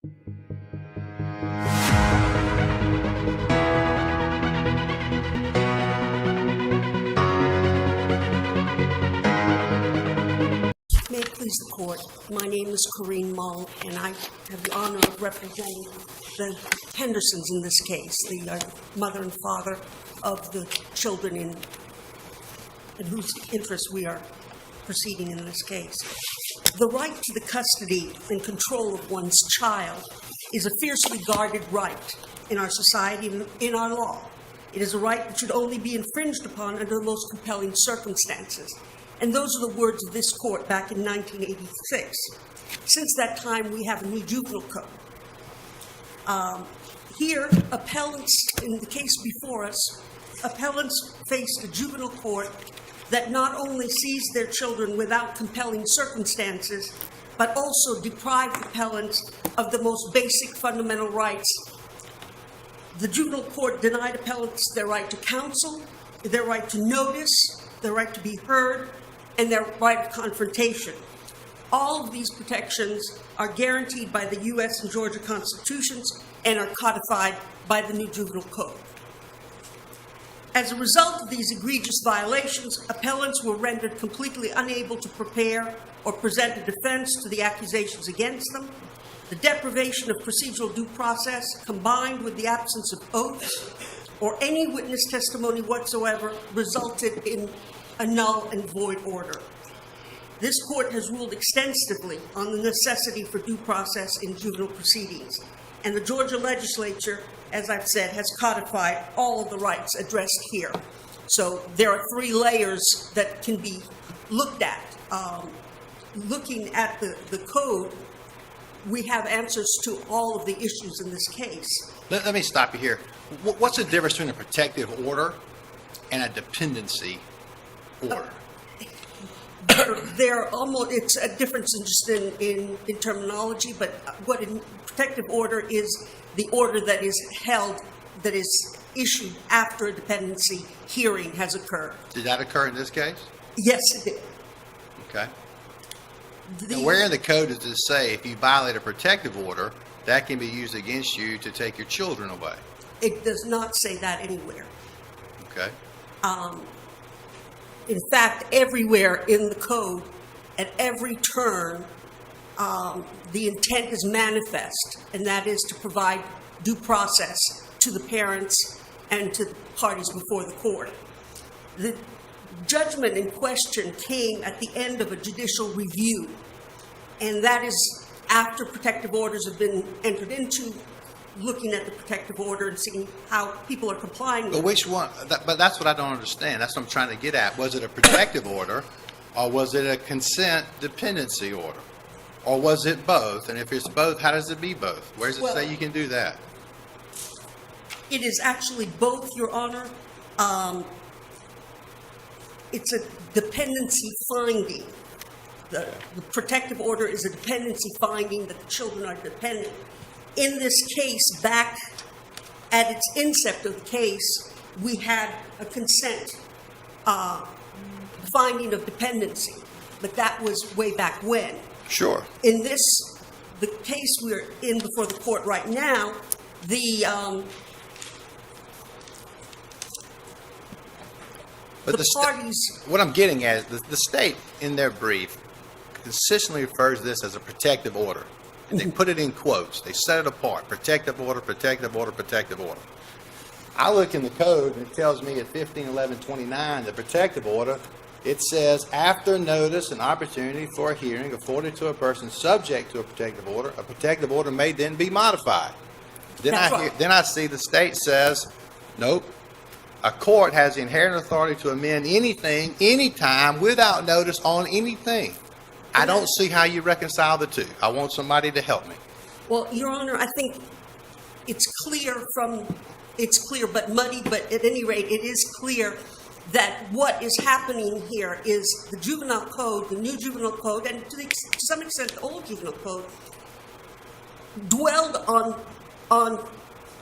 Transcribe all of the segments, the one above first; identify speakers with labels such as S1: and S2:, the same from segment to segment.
S1: May it please the court, my name is Corinne Mull, and I have the honor of representing the Hendersons in this case, the mother and father of the children in whose interests we are proceeding in this case. The right to the custody and control of one's child is a fiercely guarded right in our society and in our law. It is a right that should only be infringed upon under the most compelling circumstances. And those are the words of this court back in 1986. Since that time, we have a new juvenile code. Here, appellants, in the case before us, appellants faced a juvenile court that not only seized their children without compelling circumstances, but also deprived appellants of the most basic fundamental rights. The juvenile court denied appellants their right to counsel, their right to notice, their right to be heard, and their right of confrontation. All of these protections are guaranteed by the U.S. and Georgia constitutions and are codified by the new juvenile code. As a result of these egregious violations, appellants were rendered completely unable to prepare or present a defense to the accusations against them. The deprivation of procedural due process, combined with the absence of oaths or any witness testimony whatsoever, resulted in a null and void order. This court has ruled extensively on the necessity for due process in juvenile proceedings, and the Georgia legislature, as I've said, has codified all of the rights addressed here. So there are three layers that can be looked at. Looking at the code, we have answers to all of the issues in this case.
S2: Let me stop you here. What's the difference between a protective order and a dependency order?
S1: It's a difference in terminology, but what a protective order is the order that is held, that is issued after a dependency hearing has occurred.
S2: Did that occur in this case?
S1: Yes, it did.
S2: Okay. Now, where in the code does it say if you violate a protective order, that can be used against you to take your children away?
S1: It does not say that anywhere.
S2: Okay.
S1: In fact, everywhere in the code, at every turn, the intent is manifest, and that is to provide due process to the parents and to the parties before the court. The judgment in question came at the end of a judicial review, and that is after protective orders have been entered into, looking at the protective order and seeing how people are complying.
S2: But which one? But that's what I don't understand. That's what I'm trying to get at. Was it a protective order, or was it a consent dependency order, or was it both? And if it's both, how does it be both? Where does it say you can do that?
S1: It is actually both, Your Honor. It's a dependency finding. The protective order is a dependency finding that the children are dependent. In this case, back at its incept of the case, we had a consent finding of dependency, but that was way back when. Sure. In the case we're in before the court right now, the parties.
S2: What I'm getting at is the state, in their brief, consistently refers to this as a protective order. And they put it in quotes. They set it apart. Protective order, protective order, protective order. I look in the code, and it tells me at 151129, the protective order, it says, after notice and opportunity for a hearing afforded to a person subject to a protective order may then be modified. Then I see the state says, nope, a court has the inherent authority to amend anything, anytime, without notice on anything. I don't see how you reconcile the two. I want somebody to help me.
S1: Well, Your Honor, I think it's clear but muddy, but at any rate, it is clear that what is happening here is the juvenile code, the new juvenile code, and to some extent the old juvenile code, dwelled on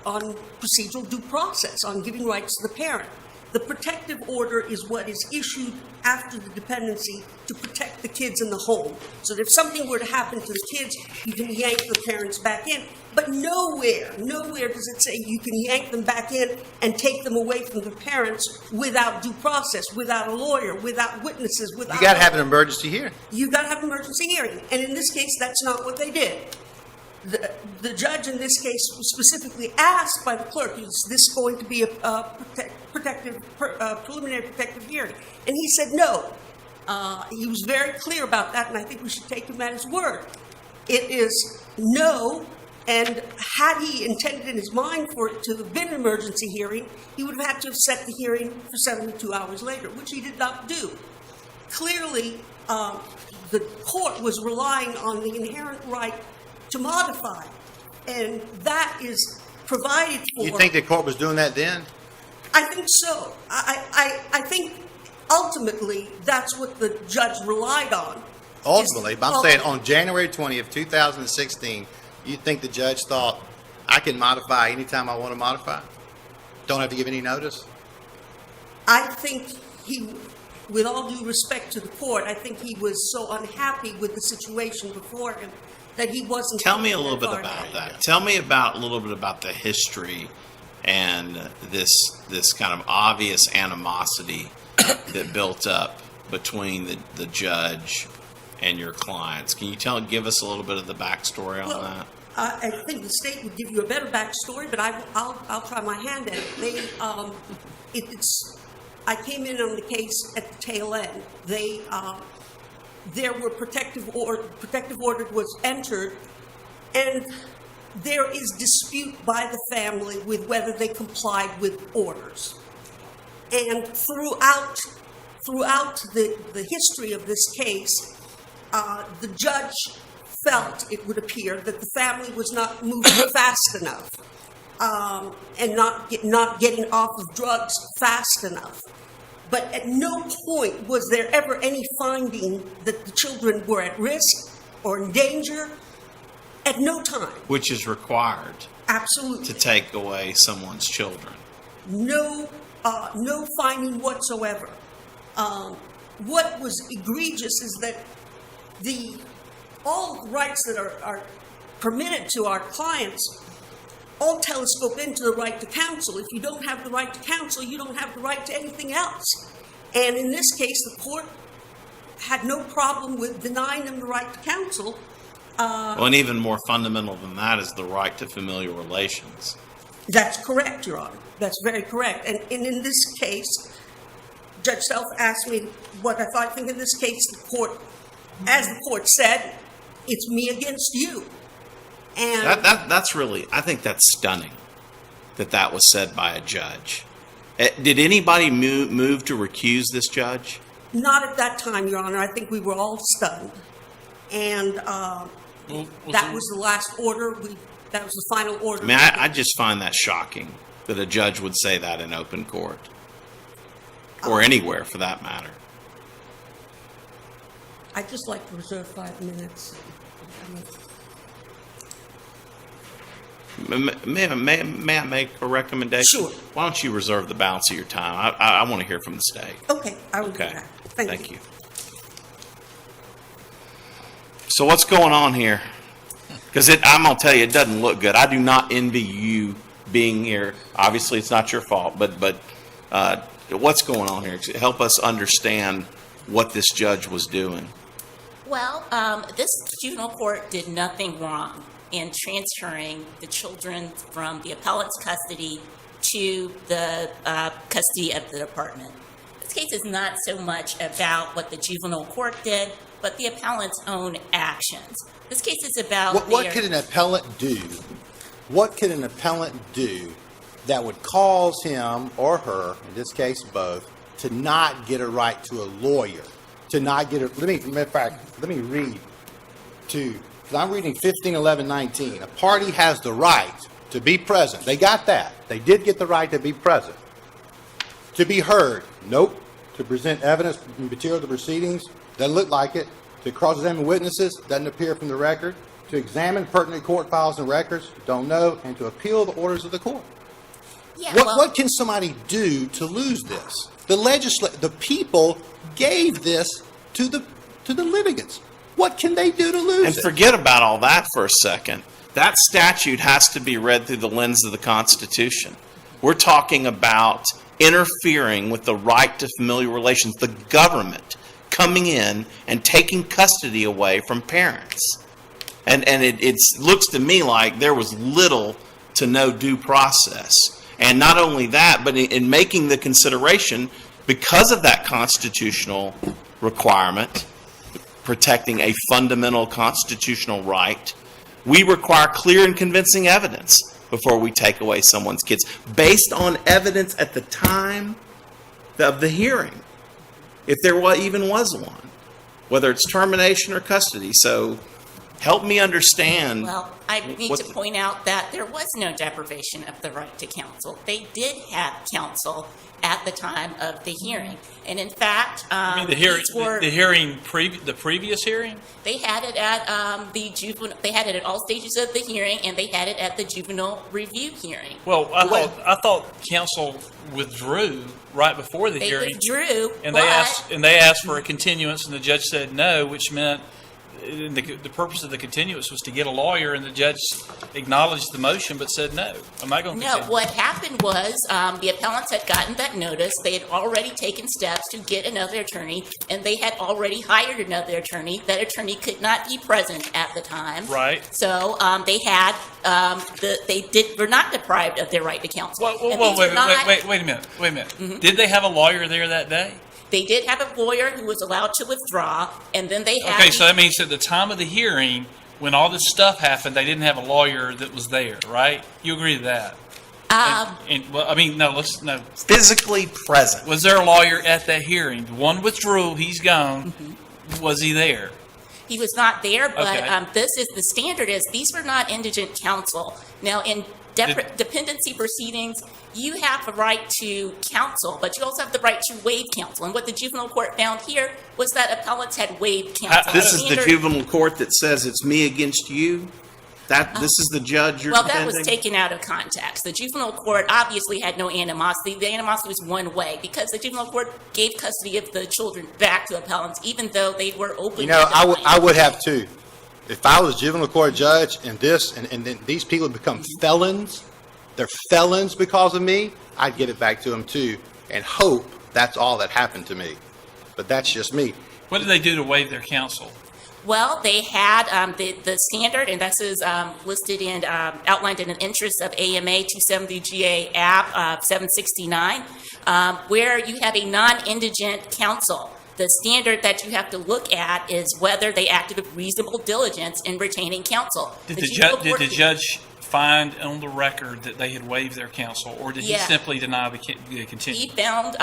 S1: procedural due process, on giving rights to the parent. The protective order is what is issued after the dependency to protect the kids in the home. So that if something were to happen to the kids, you can yank the parents back in. But nowhere does it say you can yank them back in and take them away from the parents without due process, without a lawyer, without witnesses, without...
S2: You got to have an emergency hearing.
S1: You got to have an emergency hearing. And in this case, that's not what they did. The judge in this case was specifically asked by the clerk, is this going to be a preliminary protective hearing? And he said no. He was very clear about that, and I think we should take him at his word. It is no, and had he intended in his mind for it to have been an emergency hearing, he would have had to have set the hearing for 72 hours later, which he did not do. Clearly, the court was relying on the inherent right to modify, and that is provided for.
S2: You think the court was doing that then?
S1: I think so. I think ultimately that's what the judge relied on.
S2: Ultimately, but I'm saying on January 20th, 2016, you think the judge thought, I can modify anytime I want to modify? Don't have to give any notice?
S1: I think he, with all due respect to the court, I think he was so unhappy with the situation before him that he wasn't...
S3: Tell me a little bit about that. Tell me a little bit about the history and this kind of obvious animosity that built up between the judge and your clients. Can you give us a little bit of the backstory on that?
S1: I think the state would give you a better backstory, but I'll try my hand at it. I came in on the case at the tail end. There were protective order was entered, and there is dispute by the family with whether they complied with orders. And throughout the history of this case, the judge felt, it would appear, that the family was not moving fast enough, and not getting off of drugs fast enough. But at no point was there ever any finding that the children were at risk or in danger. At no time.
S3: Which is required.
S1: Absolutely.
S3: To take away someone's children.
S1: No finding whatsoever. What was egregious is that all the rights that are permitted to our clients all telescope into the right to counsel. If you don't have the right to counsel, you don't have the right to anything else. And in this case, the court had no problem with denying them the right to counsel.
S3: Well, and even more fundamental than that is the right to familial relations.
S1: That's correct, Your Honor. That's very correct. And in this case, Judge Self asked me what I thought. I think in this case, the court, as the court said, it's me against you. And
S3: that's really, I think that's stunning that was said by a judge. Did anybody move to recuse this judge?
S1: Not at that time, Your Honor. I think we were all stunned. And that was the last order. That was the final order.
S3: I mean, I just find that shocking that a judge would say that in open court. Or anywhere, for that matter.
S1: I'd just like to reserve 5 minutes.
S3: May I make a recommendation?
S1: Sure.
S3: Why don't you reserve the balance of your time? I want to hear from the state.
S1: Okay, I will do that. Thank you.
S3: So what's going on here? Because I'm going to tell you, it doesn't look good. I do not envy you being here. Obviously, it's not your fault, but what's going on here? Help us understand what this judge was doing.
S4: Well, this juvenile court did nothing wrong in transferring the children from the appellant's custody to the custody of the department. This case is not so much about what the juvenile court did, but the appellant's own actions. This case is about
S2: what could an appellant do? What could an appellant do that would cause him or her, in this case both, to not get a right to a lawyer? To not get a, let me read to, because I'm reading 15:11:19. A party has the right to be present. They got that. They did get the right to be present. To be heard. Nope. To present evidence and material to proceedings. Doesn't look like it. To cross-examine witnesses. Doesn't appear from the record. To examine pertinent court files and records. Don't know. And to appeal the orders of the court.
S4: Yeah,
S2: What can somebody do to lose this? The people gave this to the litigants. What can they do to lose
S3: And
S2: it?
S3: forget about all that for a second. That statute has to be read through the lens of the Constitution. We're talking about interfering with the right to familial relations, the government coming in and taking custody away from parents. And it looks to me like there was little to no due process. And not only that, but in making the consideration, because of that constitutional requirement, protecting a fundamental constitutional right, we require clear and convincing evidence before we take away someone's kids, based on evidence at the time of the hearing, if there even was one, whether it's termination or custody. So help me understand.
S4: Well, I need to point out that there was no deprivation of the right to counsel. They did have counsel at the time of the hearing, and in fact,
S5: I mean, the previous hearing?
S4: they had it at They had it at all stages of the hearing, and they had it at the juvenile review hearing.
S5: Well, I thought counsel withdrew right before the
S4: They
S5: hearing,
S4: withdrew,
S5: and
S4: but
S5: they asked for a continuance, and the judge said no, which meant the purpose of the continuance was to get a lawyer, and the judge acknowledged the motion but said no. I'm not going to
S4: no,
S5: continue.
S4: what happened was the appellants had gotten that notice. They had already taken steps to get another attorney, and they had already hired another attorney. That attorney could not be present at the time.
S5: Right.
S4: So they had were not deprived of their right to counsel. And these were not-
S5: Wait a minute. Mm-hmm. Did they have a lawyer there that day?
S4: They did have a lawyer who was allowed to withdraw, and then they had.
S5: Okay, so that means at the time of the hearing, when all this stuff happened, they didn't have a lawyer that was there, right? You agree to that? No.
S3: Physically present.
S5: Was there a lawyer at that hearing? The one withdrew, he's gone.
S4: Mm-hmm.
S5: Was he there?
S4: He was not there, but
S5: Okay.
S4: this is the standard is these were not indigent counsel. Now, in dependency proceedings, you have a right to counsel, but you also have the right to waive counsel. And what the juvenile court found here was that appellants had waived counsel.
S3: This is the
S4: standard-
S3: juvenile court that says it's me against you? This is the judge you're
S4: Well,
S3: defending?
S4: that was taken out of context. The juvenile court obviously had no animosity. The animosity was one way because the juvenile court gave custody of the children back to appellants, even though they were open.
S2: You know, I would have too. If I was juvenile court judge and then these people become felons, they're felons because of me, I'd get it back to them too and hope that's all that happened to me. But that's just me.
S5: What did they do to waive their counsel?
S4: Well, they had the standard, and this is listed and outlined in an interest of AMA 270 GA App 769, where you have a non-indigent counsel. The standard that you have to look at is whether they acted with reasonable diligence in retaining counsel.
S5: Did the judge find on the record that they had waived their counsel, or did he simply deny the continuance?
S4: He found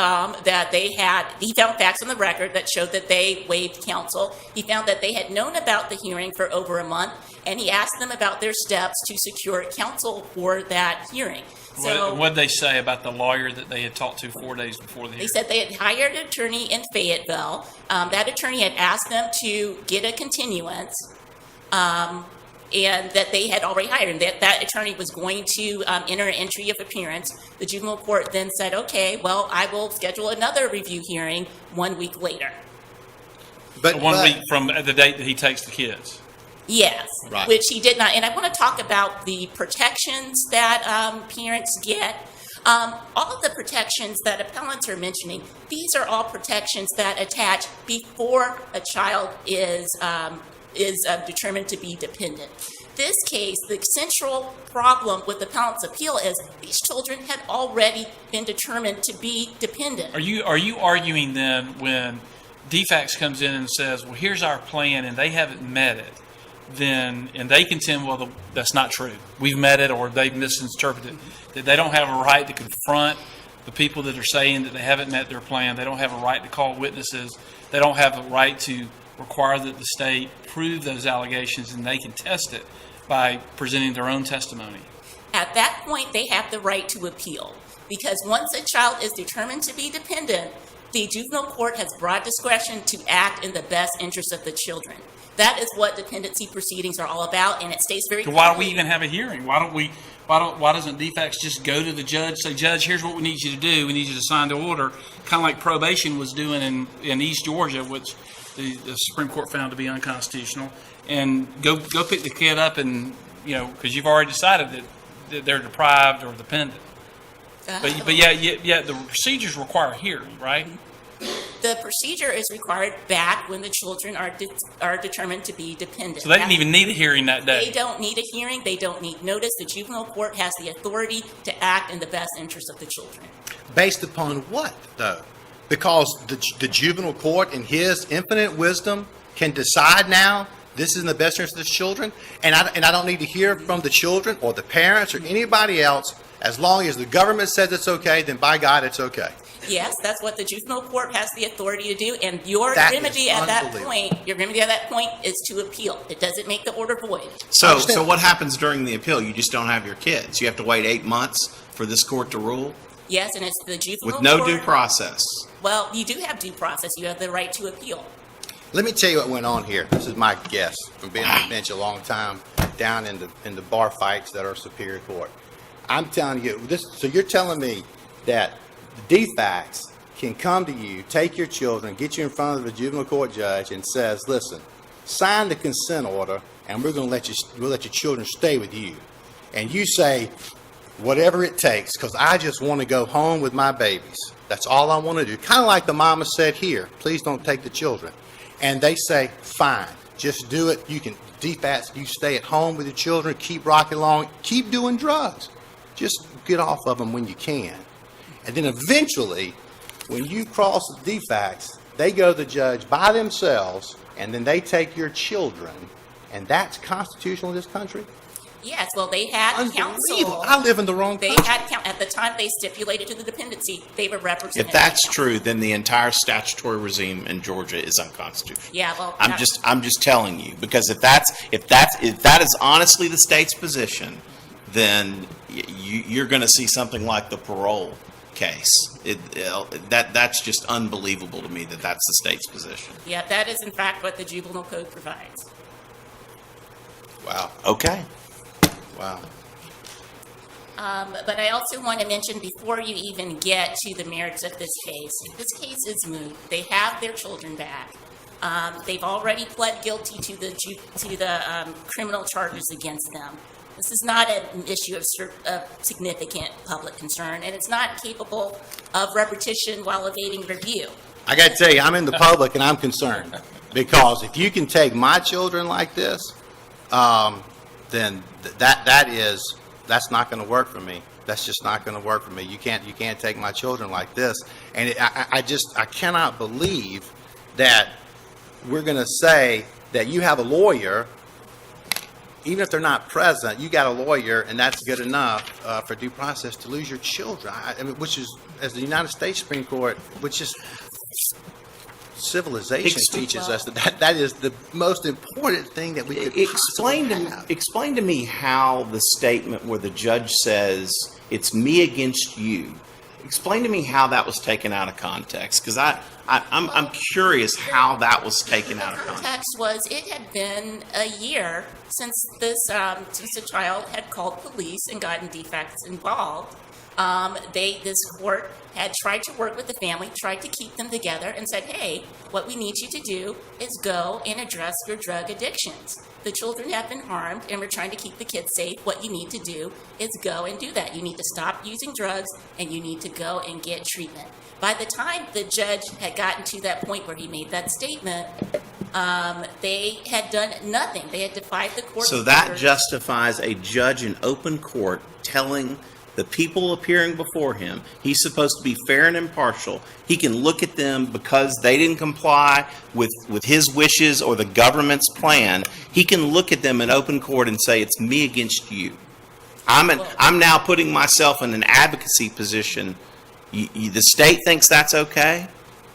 S4: he found facts on the record that showed that they waived counsel. He found that they had known about the hearing for over a month, and he asked them about their steps to secure counsel for that hearing. So
S5: what did they say about the lawyer that they had talked to 4 days before the hearing?
S4: they said they had hired an attorney in Fayetteville. That attorney had asked them to get a continuance, and that they had already hired, and that attorney was going to enter an entry of appearance. The juvenile court then said, okay, well, I will schedule another review hearing 1 week later.
S2: But
S5: 1 week from the date that he takes the kids.
S4: Yes,
S2: Right.
S4: which he did not. And I want to talk about the protections that parents get. All of the protections that appellants are mentioning, these are all protections that attach before a child is determined to be dependent. This case, the central problem with the appellant's appeal is these children had already been determined to be dependent.
S5: Are you arguing then when DFACS comes in and says, well, here's our plan, and they haven't met it, then, and they contend, well, that's not true. We've met it, or they've misinterpreted it, that they don't have a right to confront the people that are saying that they haven't met their plan. They don't have a right to call witnesses. They don't have a right to require that the state prove those allegations, and they can test it by presenting their own testimony.
S4: At that point, they have the right to appeal, because once a child is determined to be dependent, the juvenile court has broad discretion to act in the best interest of the children. That is what dependency proceedings are all about, and it states very
S5: So why do we
S4: clearly-
S5: even have a hearing? Why don't we Why doesn't DFACS just go to the judge, say, Judge, here's what we need you to do. We need you to sign the order, kind of like probation was doing in East Georgia, which the Supreme Court found to be unconstitutional, and go pick the kid up and, because you've already decided that they're deprived or dependent. But yeah, the procedures require a hearing, right?
S4: The procedure is required back when the children are determined to be dependent.
S5: So they didn't even need a hearing that day.
S4: They don't need a hearing. They don't need notice. The juvenile court has the authority to act in the best interest of the children.
S2: Based upon what, though? Because the juvenile court, in his infinite wisdom, can decide now this is in the best interest of the children, and I don't need to hear from the children or the parents or anybody else. As long as the government says it's okay, then by God, it's okay.
S4: Yes, that's what the juvenile court has the authority to do, and your
S2: That
S4: remedy
S2: is
S4: at that
S2: unbelievable.
S4: point is to appeal. It doesn't make the order void.
S3: So what happens during the appeal? You just don't have your kids. You have to wait 8 months for this court to rule
S4: Yes, and it's the juvenile
S3: with no
S4: court.
S3: due process.
S4: Well, you do have due process. You have the right to appeal.
S2: Let me tell you what went on here. This is my guess from being on the bench a long time, down in the bar fights that are Superior Court. I'm telling you this. So you're telling me that the DFACS can come to you, take your children, get you in front of the juvenile court judge, and says, "Listen, sign the consent order, and we'll let your children stay with you." And you say, "Whatever it takes, because I just want to go home with my babies. That's all I want to do." Kind of like the mama said here, "Please don't take the children." And they say, "Fine, just do it. You can DFACS, you stay at home with your children, keep rocking along, keep doing drugs. Just get off of them when you can." And then eventually, when you cross the DFACS, they go to the judge by themselves, and then they take your children, and that's constitutional in this country?
S4: Yes, well, they had
S2: Unbelievable.
S4: counsel.
S2: I live in the wrong
S4: They
S2: country.
S4: had at the time they stipulated to the dependency, they were represented.
S3: If that's
S4: by counsel.
S3: true, then the entire statutory regime in Georgia is unconstitutional.
S4: Yeah, well,
S3: I'm just telling you, because if that is honestly the state's position, then you're going to see something like the parole case. That's just unbelievable to me that that's the state's position.
S4: Yeah, that is in fact what the juvenile code provides.
S2: Wow,
S3: Okay.
S2: wow.
S4: But I also want to mention, before you even get to the merits of this case is moot. They have their children back. They've already pled guilty to the criminal charges against them. This is not an issue of significant public concern, and it's not capable of repetition while evading review.
S2: I got to tell you, I'm in the public and I'm concerned, because if you can take my children like this, then that's not going to work for me. That's just not going to work for me. You can't take my children like this. And I cannot believe that we're going to say that you have a lawyer, even if they're not present, you got a lawyer, and that's good enough for due process to lose your children. I mean, which is, as the United States Supreme Court, which is civilization teaches us that is the most important thing that we could
S3: Explain to me how the statement where the judge says it's me against you. Explain to me how that was taken out of context, because I'm curious how that was taken out of
S4: The
S3: context.
S4: context was, it had been a year since the child had called police and gotten DFACS involved. This court had tried to work with the family, tried to keep them together, and said, "Hey, what we need you to do is go and address your drug addictions. The children have been harmed, and we're trying to keep the kids safe. What you need to do is go and do that. You need to stop using drugs, and you need to go and get treatment." By the time the judge had gotten to that point where he made that statement, they had done nothing. They had defied the court.
S3: So that justifies a judge in open court telling the people appearing before him he's supposed to be fair and impartial. He can look at them because they didn't comply with his wishes or the government's plan. He can look at them in open court and say, "It's me against you." I'm now putting myself in an advocacy position. The state thinks that's okay?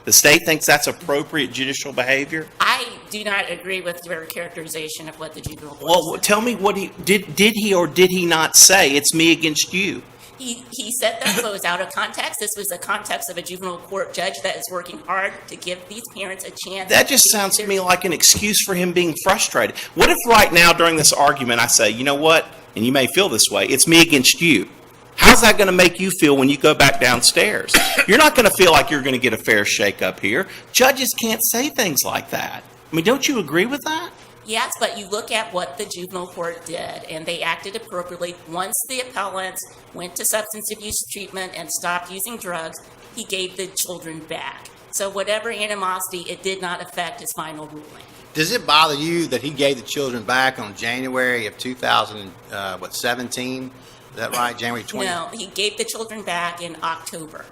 S3: The state thinks that's appropriate judicial behavior?
S4: I do not agree with your characterization of what the juvenile court
S3: Well,
S4: said.
S3: tell me what he did he or did he not say, "It's me against you"?
S4: He said that, but it was out of context. This was the context of a juvenile court judge that is working hard to give these parents a chance.
S3: That just sounds to me like an excuse for him being frustrated. What if right now during this argument I say, "You know what? and you may feel this way, it's me against you. How's that going to make you feel when you go back downstairs? You're not going to feel like you're going to get a fair shake up here. Judges can't say things like that. I mean, don't you agree with that?
S4: Yes, but you look at what the juvenile court did, and they acted appropriately. Once the appellant went to substance abuse treatment and stopped using drugs, he gave the children back. So whatever animosity, it did not affect his final ruling.
S2: Does it bother you that he gave the children back on January of 2017? Is that right? January 20?
S4: No, he gave the children back in October,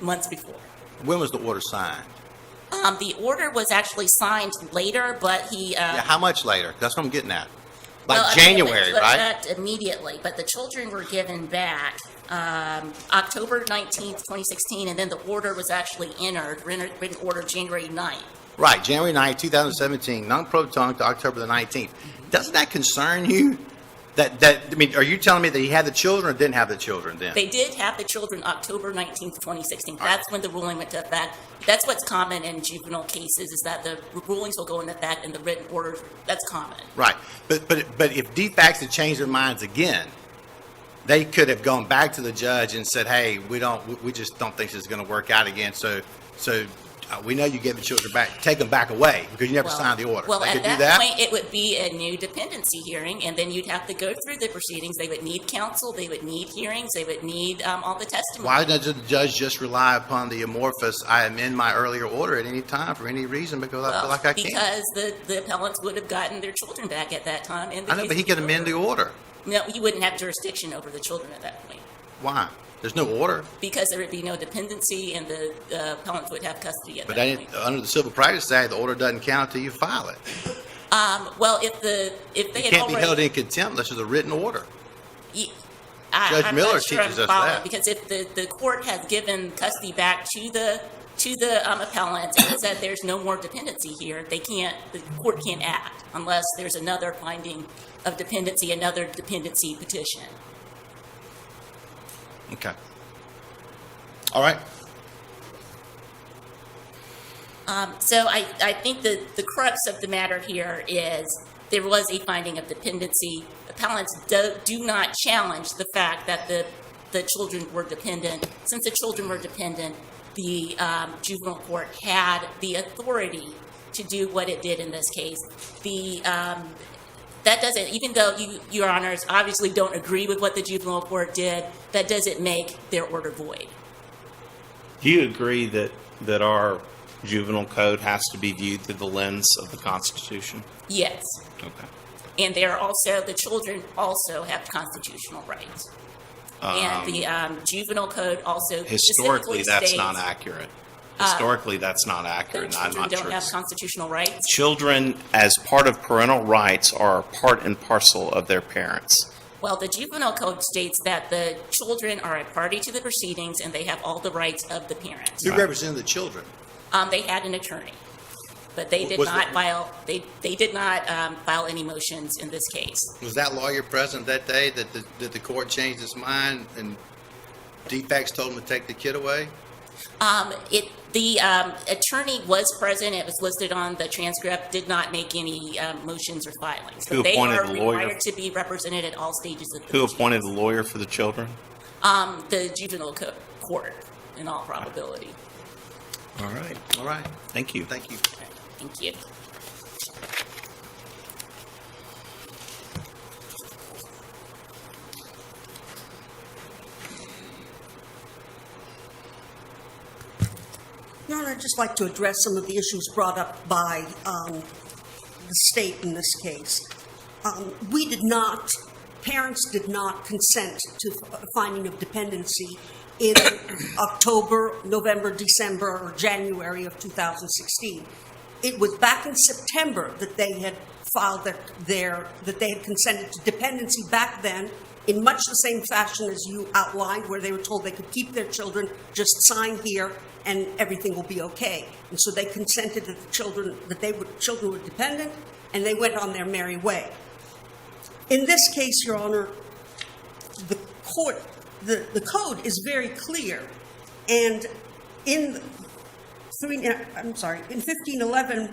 S4: months before.
S2: When was the order signed?
S4: The order was actually signed later, but he...
S2: Yeah, how much later? That's what I'm getting at. Like
S4: well,
S2: January, right?
S4: Not immediately, but the children were given back October 19th, 2016, and then the order was actually written order January 9th.
S2: Right, January 9th, 2017, non-proton to October the 19th. Doesn't that concern you? I mean, are you telling me that he had the children or didn't have the children then?
S4: They did have the children October 19th, 2016. That's when the ruling went into effect. That's what's common in juvenile cases, is that the rulings will go into effect and the written orders, that's common.
S2: Right, but if DFACS had changed their minds again, they could have gone back to the judge and said, hey, we just don't think this is going to work out again, so we know you gave the children back, take them back away because you never signed the order.
S4: Well,
S2: they
S4: at
S2: could do
S4: that point, it would be a new dependency hearing, and then you'd have to go through the proceedings. They would need counsel, they would need hearings, they would need all the testimony.
S2: Why doesn't the judge just rely upon the amorphous, I amend my earlier order at any time for any reason because I feel like I can?
S4: Because the appellants would have gotten their children back at that time. And
S2: I know, but he could amend the order.
S4: No, you wouldn't have jurisdiction over the children at that point.
S2: Why? There's no order.
S4: Because there would be no dependency, and the appellants would have custody at
S2: But
S4: that point.
S2: under the Civil Practice Act, the order doesn't count until you file it.
S4: Well, if they
S2: You
S4: had
S2: can't be
S4: already,
S2: held in contempt unless there's a written order.
S4: I'm
S2: Miller
S4: not sure
S2: teaches
S4: I'm
S2: us
S4: following,
S2: that.
S4: because if the court has given custody back to the appellant and said there's no more dependency here, the court can't act unless there's another finding of dependency, another dependency petition.
S2: Okay. All right.
S4: So I think the crux of the matter here is there was a finding of dependency. Appellants do not challenge the fact that the children were dependent. Since the children were dependent, the juvenile court had the authority to do what it did in this case. That doesn't, even though Your Honors obviously don't agree with what the juvenile court did, that doesn't make their order void.
S3: Do you agree that our juvenile code has to be viewed through the lens of the Constitution?
S4: Yes.
S3: Okay.
S4: And the children also have constitutional rights. And the juvenile code also
S3: Historically,
S4: specifically
S3: that's
S4: states
S3: not accurate. Historically, that's not accurate.
S4: that
S3: I'm
S4: children
S3: not
S4: don't
S3: sure.
S4: have constitutional rights.
S3: Children, as part of parental rights, are part and parcel of their parents.
S4: Well, the juvenile code states that the children are a party to the proceedings and they have all the rights of the parents.
S2: Who represented the children?
S4: They had an attorney, but they did
S2: Was
S4: not
S2: the-
S4: file. They did not file any motions in this case.
S2: Was that lawyer present that day that the court changed its mind and DFACS told him to take the kid away?
S4: The attorney was present. It was listed on the transcript. Did not make any motions or filings.
S3: Who
S4: But they
S3: appointed
S4: are
S3: the lawyer?
S4: required to be represented at all stages of the
S3: Who
S4: proceedings.
S3: appointed the lawyer for the children?
S4: The juvenile court, in all probability.
S3: All right.
S2: All right.
S3: Thank you.
S2: Thank you.
S4: Thank you.
S1: Your Honor, I'd just like to address some of the issues brought up by the state in this case. Parents did not consent to a finding of dependency in October, November, December, or January of 2016. It was back in September that they had filed that they had consented to dependency back then in much the same fashion as you outlined, where they were told they could keep their children, just sign here, and everything will be okay. And so they consented that children were dependent, and they went on their merry way. In this case, Your Honor, the code is very clear, and in 1511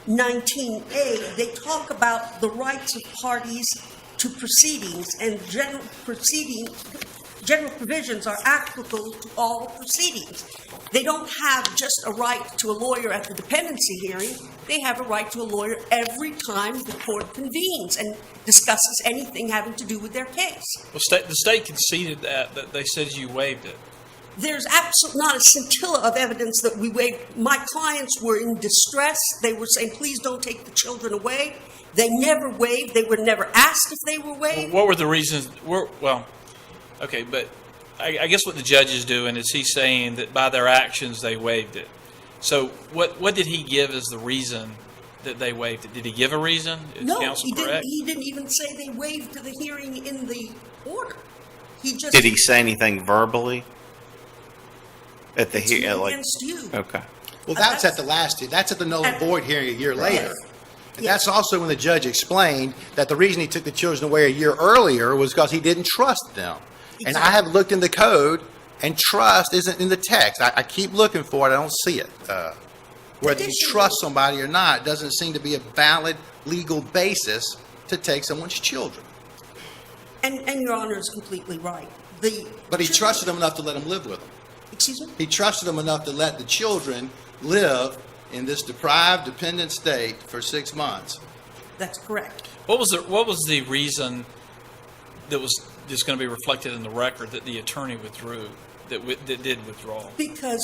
S1: 19A, they talk about the rights of parties to proceedings, and general provisions are applicable to all proceedings. They don't have just a right to a lawyer at the dependency hearing. They have a right to a lawyer every time the court convenes and discusses anything having to do with their case.
S5: Well, the state conceded that they said you waived it.
S1: There's absolutely not a scintilla of evidence that we waived. My clients were in distress. They were saying, please don't take the children away. They never waived. They were never asked if they were waived.
S5: What were the reasons? Well, okay, but I guess what the judge is doing is he's saying that by their actions they waived it. So what did he give as the reason that they waived it? Did he give a reason? Is
S1: No,
S5: counsel
S1: he didn't.
S5: correct?
S1: He didn't even say they waived the hearing in the order. He just
S6: Did he say anything verbally at the
S1: it's me
S6: hearing?
S1: against you.
S6: Okay.
S2: Well, that's at that's at the null and void hearing a year later. And
S1: Yes.
S2: that's also when the judge explained that the reason he took the children away a year earlier was because he didn't trust them. And I have looked in the code, and trust isn't in the text. I keep looking for it. I don't see it. Whether you trust somebody or not doesn't seem to be a valid legal basis to take someone's children.
S1: And Your Honor is completely right.
S2: But he trusted them enough to let them live with him.
S1: Excuse me?
S2: He trusted them enough to let the children live in this deprived, dependent state for 6 months.
S1: That's correct.
S5: What was the reason that was just going to be reflected in the record that the attorney withdrew, that did withdraw?
S1: Because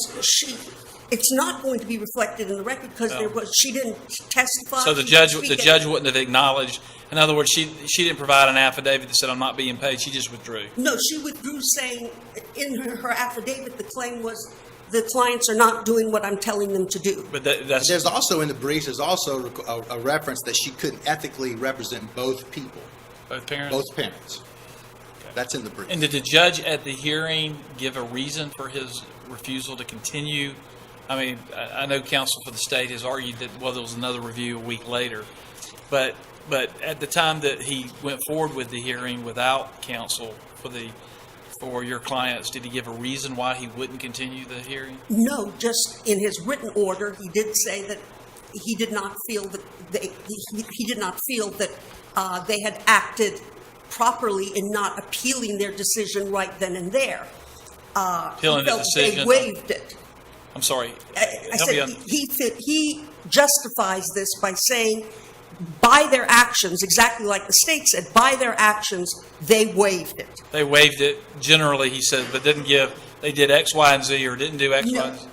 S1: it's not going to be reflected in the record because she didn't testify.
S5: So the
S1: she
S5: judge
S1: didn't speak
S5: wouldn't have acknowledged. In other words, she didn't provide an affidavit that said I'm not being paid. She just withdrew.
S1: No, she withdrew, saying in her affidavit the claim was the clients are not doing what I'm telling them to do.
S5: But that's
S2: There's also in the briefs, there's also a reference that she couldn't ethically represent both people,
S5: both parents.
S2: both parents. That's in the brief.
S5: And did the judge at the hearing give a reason for his refusal to continue? I mean, I know counsel for the state has argued that, well, there was another review a week later. But at the time that he went forward with the hearing without counsel for your clients, did he give a reason why he wouldn't continue the hearing?
S1: No, just in his written order, he did say that he did not feel that they had acted properly in not appealing their decision right then and there.
S5: Appealing
S1: He
S5: the
S1: felt
S5: decision?
S1: they waived it.
S5: I'm sorry.
S1: I
S5: Help me
S1: said
S5: out.
S1: he justifies this by saying, by their actions, exactly like the state said, by their actions, they waived it.
S5: They waived it generally, he said, but didn't give, they did X, Y, and Z, or didn't do X,
S1: No.
S5: Y, and Z.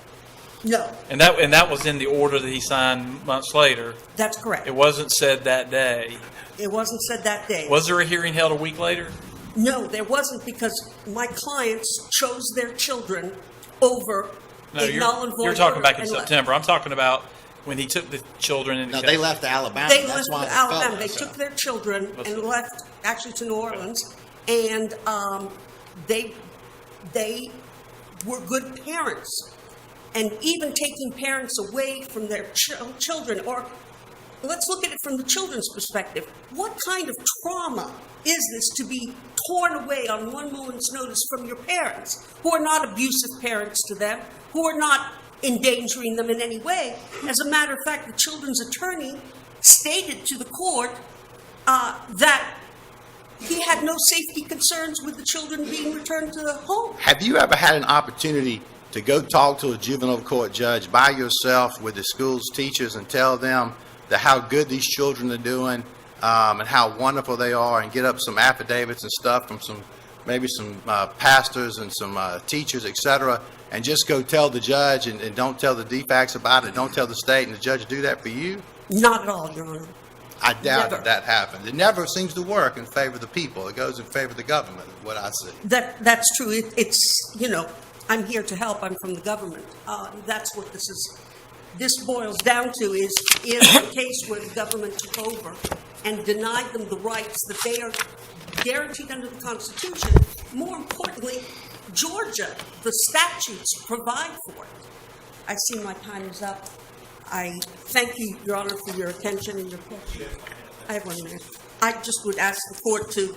S1: No,
S5: And that was in the order that he signed months later.
S1: that's correct.
S5: It wasn't said that day.
S1: It wasn't said that day.
S5: Was there a hearing held a week later?
S1: No, there wasn't, because my clients chose their children over
S5: No,
S1: a null and void
S5: you're talking
S1: order
S5: back in
S1: and left.
S5: September. I'm talking about when he took the children into
S2: No, they left to Alabama.
S1: They
S2: That's
S1: left
S2: why
S1: to
S2: they felt
S1: Alabama. They
S2: like
S1: took
S2: that.
S1: their children and left, actually, to New Orleans, and they were good parents. And even taking parents away from their children, or let's look at it from the children's perspective. What kind of trauma is this to be torn away on one moment's notice from your parents, who are not abusive parents to them, who are not endangering them in any way? As a matter of fact, the children's attorney stated to the court that he had no safety concerns with the children being returned to the home.
S2: Have you ever had an opportunity to go talk to a juvenile court judge by yourself with the school's teachers and tell them that how good these children are doing and how wonderful they are, and get up some affidavits and stuff from maybe some pastors and some teachers, etc., and just go tell the judge and don't tell the defects about it, don't tell the state, and the judge do that for you?
S1: Not at all, Your Honor.
S2: I doubt
S1: Never.
S2: that happens. It never seems to work in favor of the people. It goes in favor of the government, is what I see.
S1: That's true. It's, I'm here to help. I'm from the government. That's what this boils down to is a case where the government took over and denied them the rights that they are guaranteed under the Constitution. More importantly, Georgia, the statutes provide for it. I see my time is up. I thank you, Your Honor, for your attention and your question. I have 1 minute. I just would ask the court to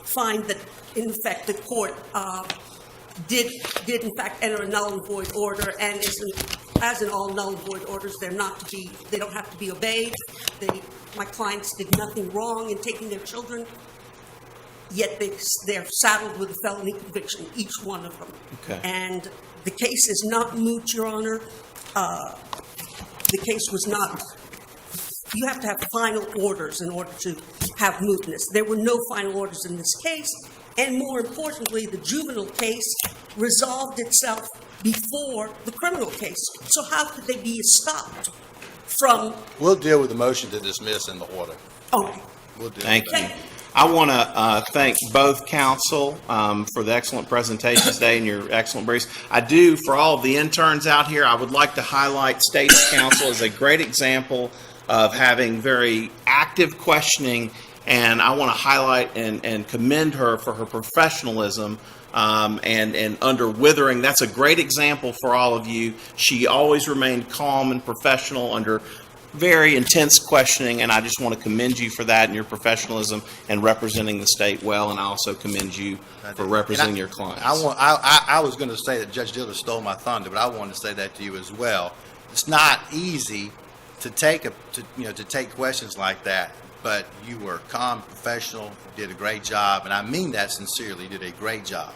S1: find that, in fact, the court did in fact enter a null and void order and is as in all null and void orders, they don't have to be obeyed. My clients did nothing wrong in taking their children, yet they're saddled with a felony conviction, each one of them.
S3: Okay.
S1: And the case is not moot, Your Honor. The case was not. You have to have final orders in order to have mootness. There were no final orders in this case, and more importantly, the juvenile case resolved itself before the criminal case. So how could they be stopped from?
S2: We'll deal with the motion to dismiss in the order.
S1: Okay.
S2: We'll deal
S3: Thank
S2: with
S3: you.
S2: that.
S3: I want to thank both counsel for the excellent presentations today and your excellent briefs. I do, for all of the interns out here, I would like to highlight State's counsel as a great example of having very active questioning, and I want to highlight and commend her for her professionalism and under withering. That's a great example for all of you. She always remained calm and professional under very intense questioning, and I just want to commend you for that and your professionalism and representing the state well, and I also commend you for representing your clients.
S2: I was going to say that Judge Dillard stole my thunder, but I wanted to say that to you as well. It's not easy to take questions like that, but you were calm, professional, did a great job, and I mean that sincerely. You did a great job.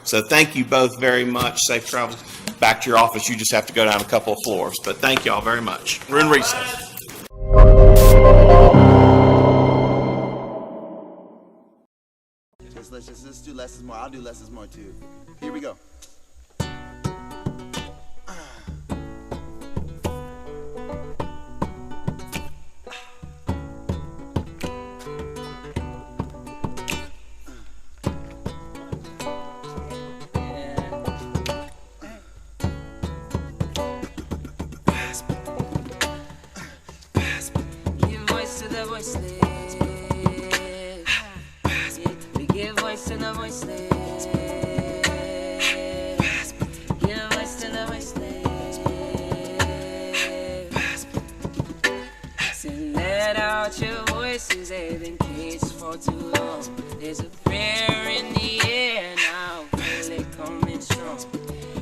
S3: So thank you both very much. Safe travels back to your office. You just have to go down a couple of floors. But thank you all very much. We're in recess.
S7: Let's do less is more. I'll do less is more too. Here we go.
S8: Give voice to the voiceless. We give voice to the voiceless. Give voice to the voiceless. So let out your voices, they've been caged for too long. There's a prayer in the air now. Feel it coming strong.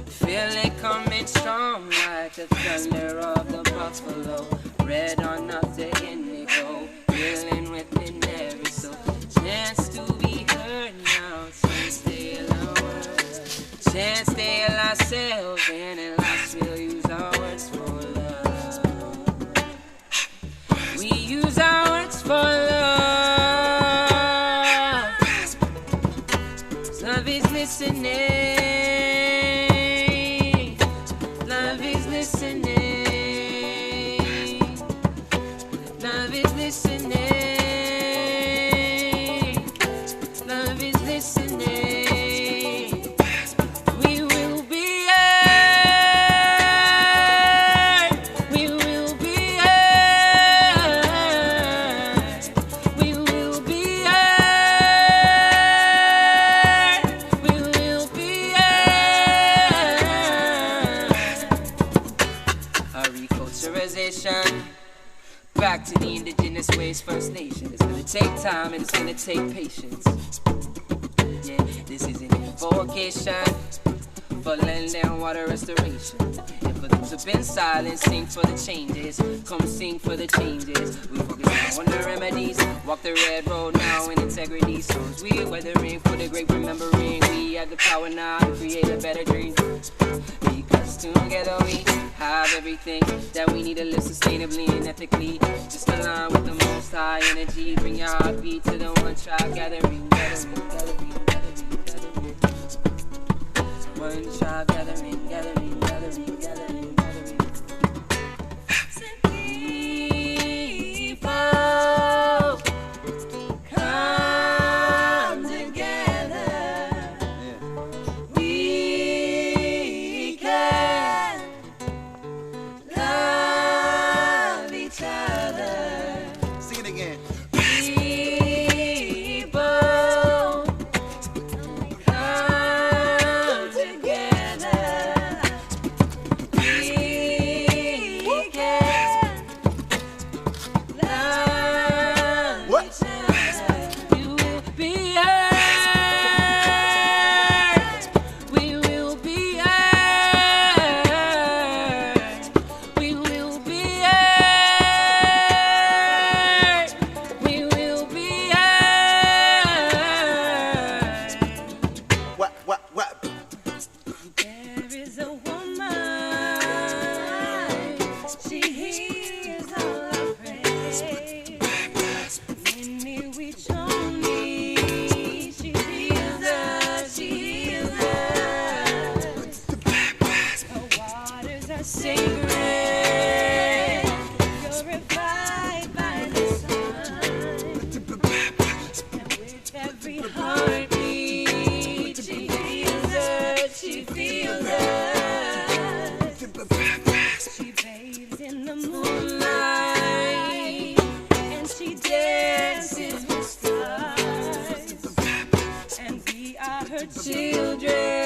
S8: Feel it coming strong like the thunder of the buffalo. Red on up the indigo, feeling within every soul. Chance to be heard now, chance to heal our words. Chance to heal ourselves, and at last we'll use our words for love. We use our words for love. Love is listening. Love is listening. Love is listening. Love is listening. We will be heard. We will be heard. We will be heard. We will be heard. Reculturization. Back to the indigenous ways, First Nation. It's gonna take time and it's gonna take patience. Yeah, this is an invocation for land and water restoration. And for those who've been silent, sing for the changes. Come sing for the changes. We focus on the remedies. Walk the red road now in integrity. Souls we weathering for the great remembering. We have the power now to create a better dream. Because together we have everything that we need to live sustainably and ethically. Just align with the most high energy. Bring your heartbeat to the one tribe gathering. One tribe gathering, gathering, gathering, gathering, gathering. People come together. We can love each other.
S7: Sing it again.
S8: People come together. We her children.